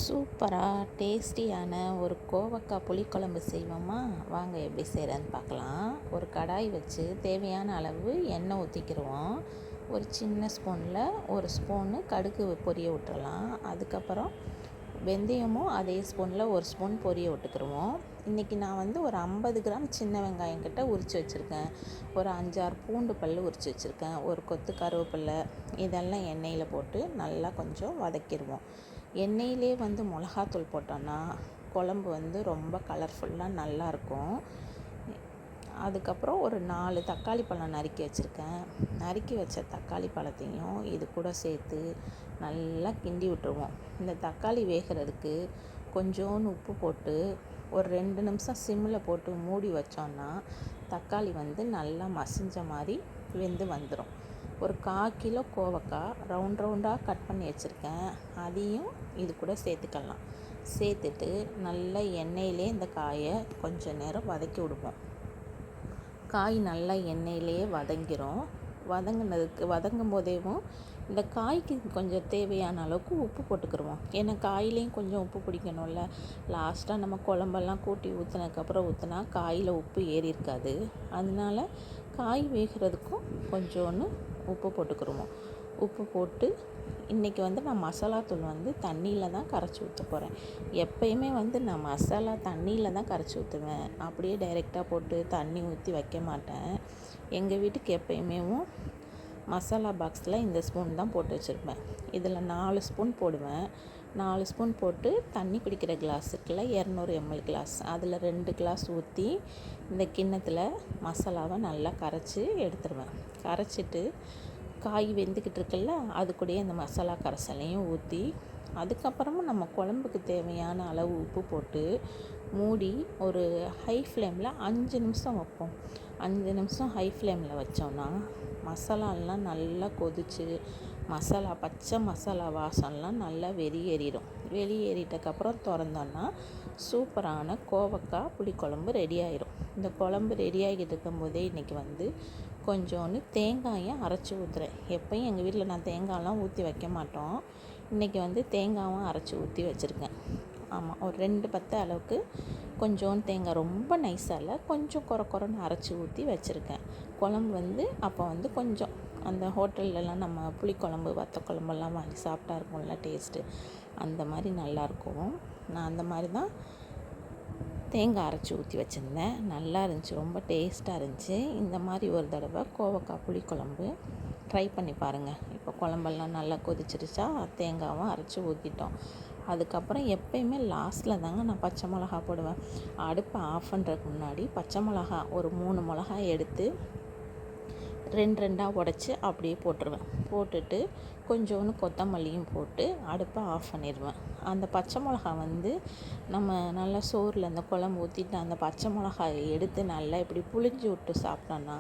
சூப்பராக டேஸ்டியான ஒரு கோவக்காய் புளிக்குழம்பு செய்வோமா? வாங்க எப்படி செய்கிறேன்னு பார்க்கலாம். ஒரு கடாய் வச்சு தேவையான அளவு எண்ணெய் ஊற்றிக்கிடுவோம். ஒரு சின்ன ஸ்பூனில் ஒரு ஸ்பூனு கடுகு பொரிய விட்டுறலாம். அதுக்கப்புறம் வெந்தயமும் அதே ஸ்பூனில் ஒரு ஸ்பூன் பொரிய விட்டுக்கிடுவோம். இன்றைக்கி நான் வந்து ஒரு 50 கிராம் சின்ன வெங்காயம் கிட்ட உரித்து வச்சுருக்கேன். ஒரு 5-6 பூண்டு பல் உரித்து வச்சுருக்கேன். ஒரு கொத்து கருவேப்பிலை இதெல்லாம் எண்ணெயில் போட்டு நல்லா கொஞ்சம் வதக்கிடுவோம். எண்ணெயிலே வந்து மிளகாத்தூள் போட்டோன்னா குழம்பு வந்து ரொம்ப கலர்ஃபுல்லாக நல்லாயிருக்கும். அதுக்கப்புறம் ஒரு 4 தக்காளி பழம் நறுக்கி வச்சுருக்கேன். நறுக்கி வச்ச தக்காளி பழத்தையும் இது கூட சேர்த்து நல்லா கிண்டி விட்டுருவோம். இந்த தக்காளி வேகிறதுக்கு கொஞ்சோண்டு உப்பு போட்டு ஒரு 2 நிமிஷம் சிம்மில் போட்டு மூடி வச்சோன்னா தக்காளி வந்து நல்லா மசிஞ்ச மாதிரி வெந்து வந்துடும். ஒரு 1/4 கிலோ கோவக்காய் ரவுண்டாக கட் பண்ணி வச்சுருக்கேன். அதையும் இது கூட சேர்த்துக்கலாம். சேர்த்துட்டு நல்லா எண்ணெயிலே இந்த காயை கொஞ்சம் நேரம் வதக்கி விடுவோம். காய் நல்லா எண்ணெயிலே வதங்கிடும். வதங்கும் போதேவும் இந்த காய்க்கு கொஞ்சம் தேவையான அளவுக்கு உப்பு போட்டுக்கிடுவோம். ஏன்னா காயிலையும் கொஞ்சம் உப்பு பிடிக்கணும்ல. லாஸ்ட்டாக நம்ம குழம்பெல்லாம் கூட்டி ஊற்றினதுக்கப்புறம் ஊற்றினா காயில் உப்பு ஏறி இருக்காது. அதனால காய் வேகிறதுக்கும் கொஞ்சோன்னு உப்பு போட்டுக்கிடுவோம். உப்பு போட்டு இன்றைக்கி வந்து நான் மசாலாத்தூள் வந்து தண்ணியில் தான் கரைச்சி ஊற்ற போகிறேன். எப்பயுமே வந்து நான் மசாலா தண்ணியில் தான் கரைச்சி ஊற்றுவேன். அப்படியே டைரெக்டாக போட்டு தண்ணி ஊற்றி வைக்க மாட்டேன். எங்கள் வீட்டுக்கு எப்பயுமே மசாலா பாக்ஸில் இந்த ஸ்பூன் தான் போட்டு வச்சுருப்பேன். இதில் 4 ஸ்பூன் போடுவேன். 4 ஸ்பூன் போட்டு தண்ணி குடிக்கிற கிளாஸ் இருக்குல்ல, 200 ml கிளாஸ், அதில் 2 கிளாஸ் ஊற்றி இந்த கிண்ணத்தில் மசாலாவை நல்லா கரைச்சி எடுத்துருவேன். கரைச்சிட்டு காய் வெந்துக்கிட்டு இருக்குல்ல, அது கூடயே இந்த மசாலா கரைசலையும் ஊற்றி அதுக்கப்புறமும் நம்ம குழம்புக்கு தேவையான அளவு உப்பு போட்டு மூடி ஒரு ஹை ஃப்ளேமில் 5 நிமிஷம் வைப்போம். 5 நிமிஷம் ஹை ஃப்ளேமில் வச்சோன்னா மசாலாலாம் நல்லா கொதித்து பச்சை மசாலா வாசம்லாம் நல்லா வெளியேறிடும். வெளியேறிட்டக்கப்புறம் திறந்தோன்னா சூப்பரான கோவக்காய் புளிக்குழம்பு ரெடி ஆயிடும். இந்த குழம்பு ரெடி ஆகிட்டு இருக்கும்போதே இன்றைக்கி வந்து கொஞ்சோண்டு தேங்காயை அரைச்சி ஊற்றுறேன். எப்பயும் எங்கள் வீட்டில் நான் தேங்காயெலாம் ஊற்றி வைக்க மாட்டோம். இன்றைக்கி வந்து தேங்காயும் அரைச்சி ஊற்றி வச்சுருக்கேன். ஆமாம், ஒரு 2 பத்தை அளவுக்கு கொஞ்சோண்டு தேங்காய், ரொம்ப நைஸாக இல்லை, கொஞ்சம் குறைன்னு அரைச்சி ஊற்றி வச்சுருக்கேன். குழம்பு வந்து அப்போ வந்து கொஞ்சம் அந்த ஹோட்டல்லலாம் நம்ம புளிக்குழம்பு வத்த குழம்பெல்லாம் வாங்கி சாப்பிட்டா இருக்கும்ல டேஸ்ட்டு, அந்த மாதிரி நல்லாயிருக்கும். நான் அந்த மாதிரி தான் தேங்காய் அரைச்சி ஊற்றி வச்சுருந்தேன். நல்லா இருந்துச்சு, ரொம்ப டேஸ்ட்டாக இருந்துச்சு. இந்த மாதிரி ஒரு தடவை கோவக்காய் புளிக்குழம்பு ட்ரை பண்ணி பாருங்கள். இப்போ குழம்பெல்லாம் நல்லா கொதிச்சிருச்சா, தேங்காயும் அரைச்சி ஊற்றிட்டோம். அதுக்கப்புறம் எப்பயுமே லாஸ்ட்டில் தாங்க நான் பச்சை மிளகா போடுவேன். அடுப்பை ஆஃப் பண்ணுறதுக்கு முன்னாடி பச்சை மிளகா ஒரு 3 மிளகாய் எடுத்து 2 உடச்சி அப்படியே போட்டுருவேன். போட்டுட்டு கொஞ்சோண்டு கொத்தமல்லியும் போட்டு அடுப்பை ஆஃப் பண்ணிடுவேன். அந்த பச்சை மிளகா வந்து நம்ம நல்லா சோறில் அந்த குழம்பு ஊற்றிட்டு அந்த பச்சை மிளகாயை எடுத்து நல்லா இப்படி புழிஞ்சு விட்டு சாப்பிட்டோன்னா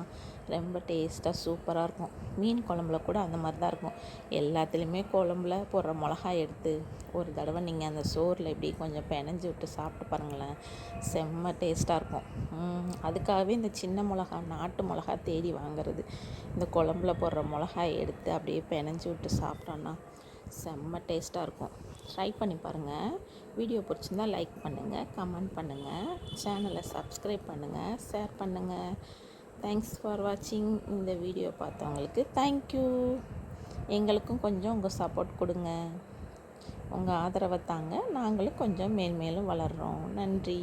ரொம்ப டேஸ்ட்டாக சூப்பராக இருக்கும். மீன் குழம்புல கூட அந்த மாதிரி தான் இருக்கும். எல்லாத்துலேயுமே குழம்புல போடுற மிளகாய் எடுத்து ஒரு தடவை நீங்கள் அந்த சோறில் இப்படி கொஞ்சம் பெனஞ்சி விட்டு சாப்பிட்டு பாருங்களேன், செம்ம டேஸ்ட்டாக இருக்கும். அதுக்காகவே இந்த சின்ன மிளகா, நாட்டு மிளகா தேடி வாங்குறது. இந்த குழம்புல போடுற மிளகாயை எடுத்து அப்படியே பெனஞ்சி விட்டு சாப்பிட்டோன்னா செம்ம டேஸ்ட்டாக இருக்கும். ட்ரை பண்ணி பாருங்கள். வீடியோ பிடிச்சிருந்தால் லைக் பண்ணுங்கள், கமெண்ட் பண்ணுங்கள், சேனலை சப்ஸ்கிரைப் பண்ணுங்கள், ஷேர் பண்ணுங்கள். தேங்க்ஸ் ஃபார் வாட்சிங். இந்த வீடியோ பார்த்தவங்களுக்கு தேங்க்யூ. எங்களுக்கும் கொஞ்சம் உங்கள் சப்போர்ட் கொடுங்க. உங்கள் ஆதரவை தாங்க, நாங்களும் கொஞ்சம் மேலும் வளர்கிறோம். நன்றி.